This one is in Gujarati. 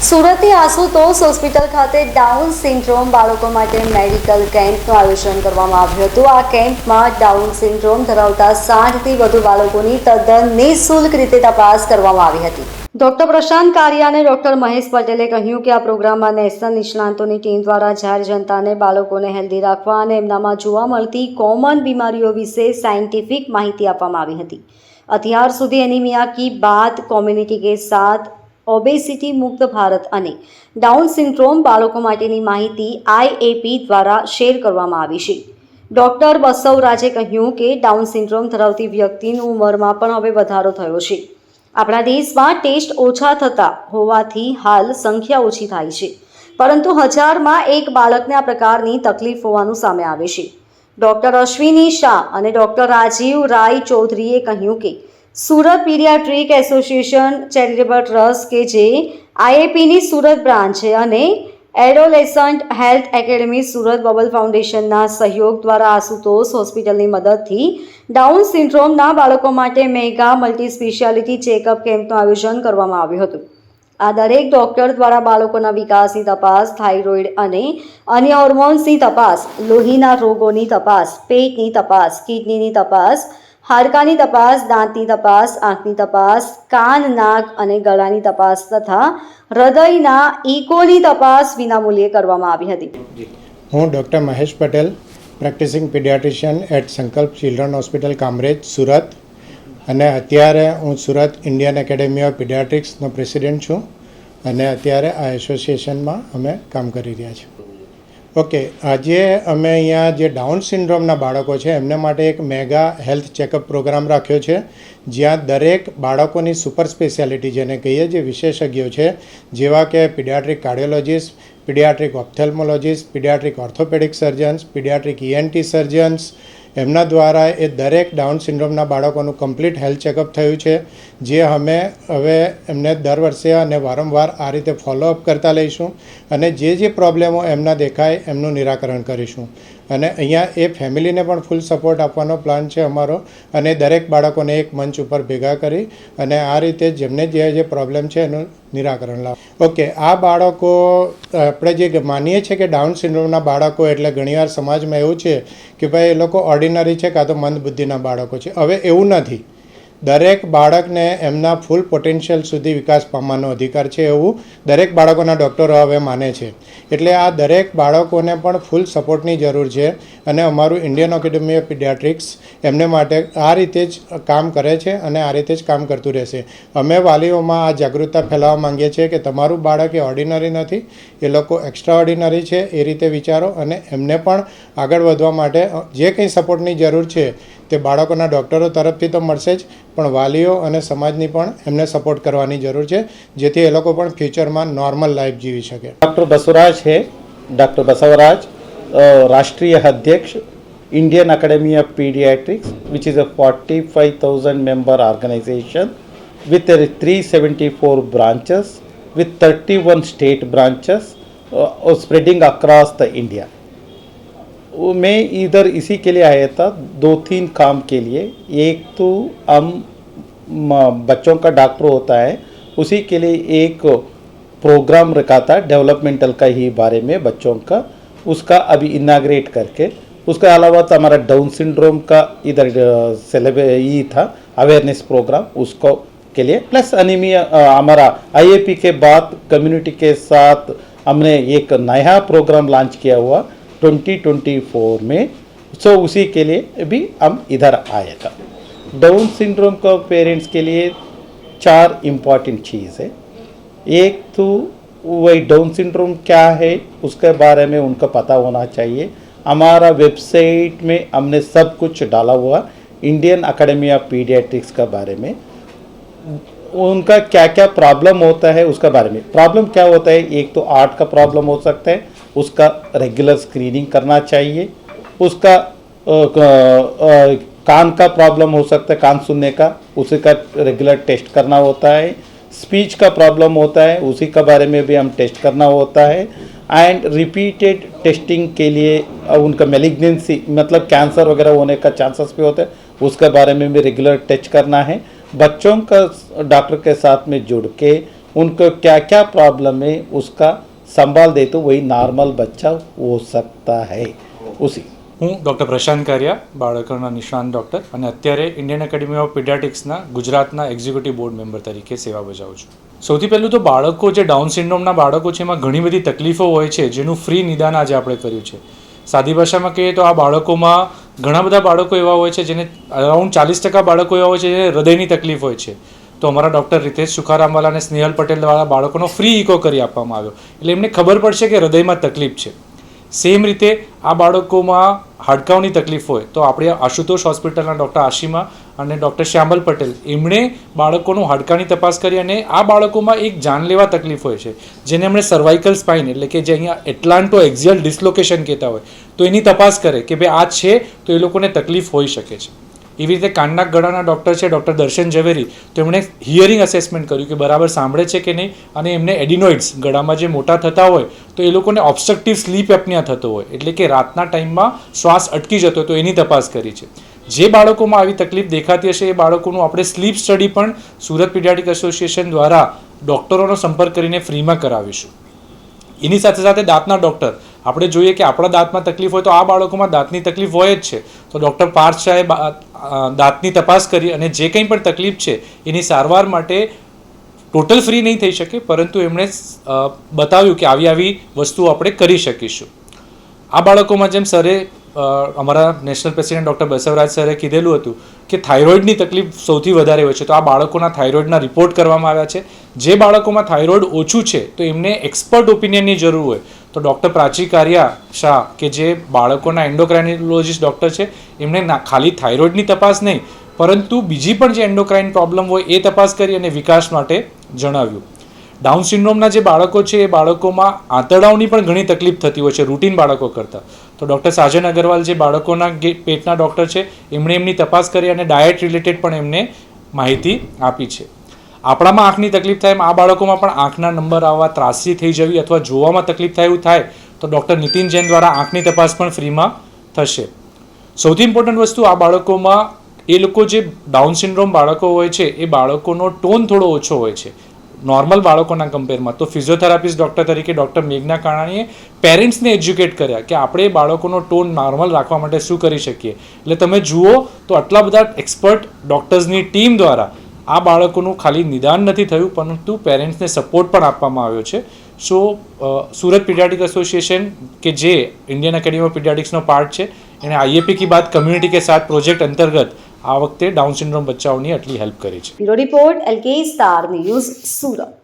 સુરતની આશુતોષ હોસ્પિટલ ખાતે ડાઉન સિન્ડ્રોમ બાળકો માટે મેડિકલ કેમ્પનું આયોજન કરવામાં આવ્યું હતું। આ કેમ્પમાં ડાઉન સિન્ડ્રોમ ધરાવતા 60થી વધુ બાળકોની તદ્દન નિઃશુલ્ક રીતે તપાસ કરવામાં આવી હતી। ડોક્ટર પ્રશાંત કારિયા અને ડોક્ટર મહેશ પટેલે કહ્યું કે આ પ્રોગ્રામમાં નેશનલ નિષ્ણાતોની ટીમ દ્વારા જાહેર જનતાને બાળકોને હેલ્ધી રાખવા અને એમનામાં જોવા મળતી કોમન બીમારીઓ વિશે સાયન્ટિફિક માહિતી આપવામાં આવી હતી। અત્યાર સુધી એनीमिया की बात कम्युनिटी के साथ ओबेसिटी मुक्त भारत અને ડાઉન સિન્ડ્રોમ બાળકો માટેની માહિતી IAP દ્વારા શેર કરવામાં આવી છે। ડોક્ટર બસવરાજે કહ્યું કે ડાઉન સિન્ડ્રોમ ધરાવતી વ્યક્તિની ઉંમરમાં પણ હવે વધારો થયો છે। આપણા દેશમાં ટેસ્ટ ઓછા થતા હોવાથી હાલ સંખ્યા ઓછી થાય છે, પરંતુ 1000માં એક બાળકને આ પ્રકારની તકલીફ હોવાનું સામે આવે છે। ડોક્ટર અશ્વિની શાહ અને ડોક્ટર રાજીવ રાય ચૌધરીએ કહ્યું કે Surat paediatric association charitable trust કે જે IAPની સુરત બ્રાન્ચ છે અને adolescent health academy Surat bubble ફાઉન્ડેશનના સહયોગ દ્વારા આશુતોષ હોસ્પિટલની મદદથી ડાઉન સિન્ડ્રોમના બાળકો માટે મેગા મલ્ટી સ્પેશિયાલિટી ચેકઅપ કેમ્પનું આયોજન કરવામાં આવ્યું હતું। આ દરેક ડોક્ટર દ્વારા બાળકોના વિકાસની તપાસ, થાઇરોઇડ અને અન્ય હોર્મોન્સની તપાસ, લોહીના રોગોની તપાસ, પેટની તપાસ, કિડનીની તપાસ, હાડકાની તપાસ, દાંતની તપાસ, આંખની તપાસ, કાન, નાક અને ગળાની તપાસ તથા હૃદયના ઇકોની તપાસ વિનામૂલ્યે કરવામાં આવી હતી। હું doctor Mahesh Patel, practising paediatrician at Sankalp children hospital Kamrej Surat, અને અત્યારે હું સુરત ઇન્ડિયન એકેડેમી ઓફ પીડિયાટ્રિક્સનો પ્રેસિડેન્ટ છું અને અત્યારે આ એસોસિએશનમાં અમે કામ કરી રહ્યા છીએ। ઓકે, આજે અમે અહીંયા જે ડાઉન સિન્ડ્રોમના બાળકો છે એમને માટે એક મેગા હેલ્થ ચેકઅપ પ્રોગ્રામ રાખ્યો છે, જ્યાં દરેક બાળકોની સુપર સ્પેશિયાલિટી જેને કહીએ, જે વિશેષજ્ઞો છે જેવા કે paediatric cardiologist, paediatric ophthalmologist, paediatric orthopaedic surgeons, paediatric ENT surgeons, એમના દ્વારા એ દરેક ડાઉન સિન્ડ્રોમના બાળકોનું કમ્પ્લીટ હેલ્થ ચેકઅપ થયું છે, જે અમે હવે એમને દર વર્ષે અને વારંવાર આ રીતે ફોલોઅપ કરતા લઈશું અને જે પ્રોબ્લેમો એમના દેખાય એમનું નિરાકરણ કરીશું। અને અહીંયા એ ફેમિલીને પણ ફૂલ સપોર્ટ આપવાનો પ્લાન છે અમારો, અને દરેક બાળકોને એક મંચ ઉપર ભેગા કરી અને આ રીતે જેમને જે પ્રોબ્લેમ છે એનું નિરાકરણ લાવ। ઓકે, આ બાળકો આપણે જે માનીએ છીએ કે ડાઉન સિન્ડ્રોમના બાળકો એટલે ઘણીવાર સમાજમાં એવું છે કે ભાઈ એ લોકો ઓર્ડિનરી છે કાં તો મંદ બુદ્ધિના બાળકો છે। હવે એવું નથી, દરેક બાળકને એમના ફૂલ પોટેન્શિયલ સુધી વિકાસ પામવાનો અધિકાર છે એવું દરેક બાળકોના ડૉક્ટરો હવે માને છે। એટલે આ દરેક બાળકોને પણ ફૂલ સપોર્ટની જરૂર છે અને અમારું ઇન્ડિયન એકેડમી ઓફ પીડિયાટ્રિક્સ એમને માટે આ રીતે જ કામ કરે છે અને આ રીતે જ કામ કરતું રહેશે। અમે વાલીઓમાં આ જાગૃતતા ફેલાવવા માંગીએ છીએ કે તમારું બાળક એ ઓર્ડિનરી નથી, એ લોકો એક્સ્ટ્રા ઓર્ડિનરી છે, એ રીતે વિચારો અને એમને પણ આગળ વધવા માટે જે કંઈ સપોર્ટની જરૂર છે તે બાળકોના ડૉક્ટરો તરફથી તો મળશે જ, પણ વાલીઓ અને સમાજની પણ એમને સપોર્ટ કરવાની જરૂર છે, જેથી એ લોકો પણ ફ્યુચરમાં નોર્મલ લાઈફ જીવી શકે। डॉक्टर बसवराज है, डॉक्टर बसवराज राष्ट्रीय अध्यक्ष Indian academy of paediatrics which is a 45,000 member organization with 374 branches with 31 state branches spreading across the India। मैं इधर इसी के लिए आया था, 2-3 काम के लिए। एक तो हम बच्चों का डॉक्टर होता है, उसी के लिए एक प्रोग्राम रखा था डेवलपमेंटल का ही बारे में बच्चों का, उसका अभी इनाग्रेट करके। उसके अलावा तो हमारा डाउन सिंड्रोम का इधर ही था अवेयरनेस प्रोग्राम उसको के लिए, प्लस एनीमिया हमारा IAP के बाद कम्युनिटी के साथ हमने एक नया प्रोग्राम लॉन्च किया हुआ 2024 में। सो उसी के लिए भी हम इधर आए था। डाउन सिंड्रोम का पेरेंट्स के लिए 4 इम्पॉर्टेंट चीज़ है। एक तो वही डाउन सिंड्रोम क्या है उसके बारे में उनको पता होना चाहिए। हमारा वेबसाइट में हमने सब कुछ डाला हुआ इंडियन एकेडमी ऑफ पीडियाट्रिक्स का बारे में, उनका क्या क्या प्रॉब्लम होता है उसका बारे में। प्रॉब्लम क्या होता है, एक तो आर्ट का प्रॉब्लम हो सकता है, उसका रेगुलर स्क्रीनिंग करना चाहिए। उसका कान का प्रॉब्लम हो सकता है, कान सुनने का, उसी का रेगुलर टेस्ट करना होता है। स्पीच का प्रॉब्लम होता है, उसी का बारे में भी हम टेस्ट करना होता है। एंड रिपीटेड टेस्टिंग के लिए उनका मेलिग्नेंसी मतलब कैंसर वगैरह होने का चांसेस भी होते हैं, उसके बारे में भी रेगुलर टेस्ट करना है। बच्चों का डॉक्टर के साथ में जुड़ के उनको क्या क्या प्रॉब्लम है उसका संभाल दे तो वही नॉर्मल बच्चा हो सकता है उसी। હું ડૉક્ટર પ્રશાંત કારિયા, બાળકોના નિષ્ણાંત ડૉક્ટર, અને અત્યારે ઇન્ડિયન એકેડમી ઓફ પીડિયાટ્રિક્સના ગુજરાતના એક્ઝિક્યુટિવ બોર્ડ મેમ્બર તરીકે સેવા બજાવું છું. સૌથી પહેલું તો બાળકો જે ડાઉન સિન્ડ્રોમના બાળકો છે એમાં ઘણી બધી તકલીફો હોય છે જેનું ફ્રી નિદાન આજે આપણે કર્યું છે. સાદી ભાષામાં કહીએ તો આ બાળકોમાં ઘણા બધા બાળકો એવા હોય છે જેને અરાઉન્ડ 40% બાળકો એવા હોય છે જેને હૃદયની તકલીફ હોય છે. તો અમારા ડૉક્ટર રિતેશ સુખારામવાલા અને સ્નેહલ પટેલવાળા બાળકોનો ફ્રી ઇકો કરી આપવામાં આવ્યો એટલે એમને ખબર પડશે કે હૃદયમાં તકલીફ છે. સેમ રીતે આ બાળકોમાં હાડકાંની તકલીફ હોય તો આપણે આશુતોષ હોસ્પિટલના ડૉક્ટર આશીમા અને ડૉક્ટર શ્યામલ પટેલ એમણે બાળકોનું હાડકાંની તપાસ કરી અને આ બાળકોમાં એક જાનલેવા તકલીફ હોય છે જેને એમણે સર્વાઇકલ સ્પાઇન એટલે કે જે અહીંયા એટલાન્ટો એક્ઝિયલ ડિસ્લોકેશન કહેતા હોય તો એની તપાસ કરે કે ભાઈ આ છે તો એ લોકોને તકલીફ હોઈ શકે છે. એવી રીતે કાનના ગળાના ડૉક્ટર છે ડૉક્ટર દર્શન ઝવેરી, તો એમણે હિયરિંગ અસેસમેન્ટ કર્યું કે બરાબર સાંભળે છે કે નહીં, અને એમને એડિનોઇડ્સ ગળામાં જે મોટા થતા હોય તો એ લોકોને ઓબ્સ્ટ્રક્ટિવ સ્લીપ એપનિયા થતો હોય એટલે કે રાતના ટાઈમમાં શ્વાસ અટકી જતો હોય તો એની તપાસ કરી છે. જે બાળકોમાં આવી તકલીફ દેખાતી હશે એ બાળકોનું આપણે સ્લીપ સ્ટડી પણ સુરત પીડિયાટ્રિક એસોસિએશન દ્વારા ડૉક્ટરોનો સંપર્ક કરીને ફ્રીમાં કરાવીશું. એની સાથે સાથે દાંતના ડૉક્ટર, આપણે જોઈએ કે આપણા દાંતમાં તકલીફ હોય તો આ બાળકોમાં દાંતની તકલીફ હોય જ છે તો ડૉક્ટર પાર્થ શાહે દાંતની તપાસ કરી અને જે કંઈ પણ તકલીફ છે એની સારવાર માટે ટોટલ ફ્રી નહીં થઈ શકે પરંતુ એમણે બતાવ્યું કે આવી આવી વસ્તુઓ આપણે કરી શકીશું. આ બાળકોમાં જેમ સરે અમારા નેશનલ પ્રેસિડેન્ટ ડૉક્ટર બસવરાજ સરે કીધેલું હતું કે થાઇરોઇડની તકલીફ સૌથી વધારે હોય છે તો આ બાળકોના થાઇરોઇડના રિપોર્ટ કરવામાં આવ્યા છે. જે બાળકોમાં થાઇરોઇડ ઓછું છે તો એમને એક્સપર્ટ ઓપિનિયનની જરૂર હોય તો ડૉક્ટર પ્રાચી કારિયા શાહ કે જે બાળકોના એન્ડોક્રાઇનોલોજીસ્ટ ડૉક્ટર છે એમણે ખાલી થાઇરોઇડની તપાસ નહીં પરંતુ બીજી પણ જે એન્ડોક્રાઇન પ્રોબ્લેમ હોય એ તપાસ કરી અને વિકાસ માટે જણાવ્યું. ડાઉન સિન્ડ્રોમના જે બાળકો છે એ બાળકોમાં આંતરડાઓની પણ ઘણી તકલીફ થતી હોય છે રૂટીન બાળકો કરતાં, તો ડૉક્ટર સાજન અગ્રવાલ જે બાળકોના પેટના ડૉક્ટર છે એમણે એમની તપાસ કરી અને ડાયટ રિલેટેડ પણ એમને માહિતી આપી છે. આપણામાં આંખની તકલીફ થાય એમ આ બાળકોમાં પણ આંખના નંબર આવવા, ત્રાસી થઈ જવી અથવા જોવામાં તકલીફ થાય એવું થાય તો ડૉક્ટર નીતિન જૈન દ્વારા આંખની તપાસ પણ ફ્રીમાં થશે. સૌથી ઇમ્પોર્ટન્ટ વસ્તુ આ બાળકોમાં એ લોકો જે ડાઉન સિન્ડ્રોમ બાળકો હોય છે એ બાળકોનો ટોન થોડો ઓછો હોય છે નોર્મલ બાળકોના કમ્પેરમાં. તો ફિઝિયોથેરાપિસ્ટ ડૉક્ટર તરીકે ડૉક્ટર મેઘના કાણાણીએ પેરેન્ટ્સને એજ્યુકેટ કર્યા કે આપણે બાળકોનો ટોન નોર્મલ રાખવા માટે શું કરી શકીએ. એટલે તમે જુઓ તો આટલા બધા એક્સપર્ટ ડૉક્ટર્સની ટીમ દ્વારા આ બાળકોનું ખાલી નિદાન નથી થયું પરંતુ પેરેન્ટ્સને સપોર્ટ પણ આપવામાં આવ્યો છે. સો સુરત પીડિયાટ્રિક એસોસિએશન કે જે ઇન્ડિયન એકેડમી ઓફ પીડિયાટ્રિક્સનો પાર્ટ છે એને આઈએપી કી બાદ કમ્યુનિટી કે સાથ પ્રોજેક્ટ અંતર્ગત આ વખતે ડાઉન સિન્ડ્રોમ બચ્ચાઓની આટલી હેલ્પ કરી છે. Bureau report LK star news Surat.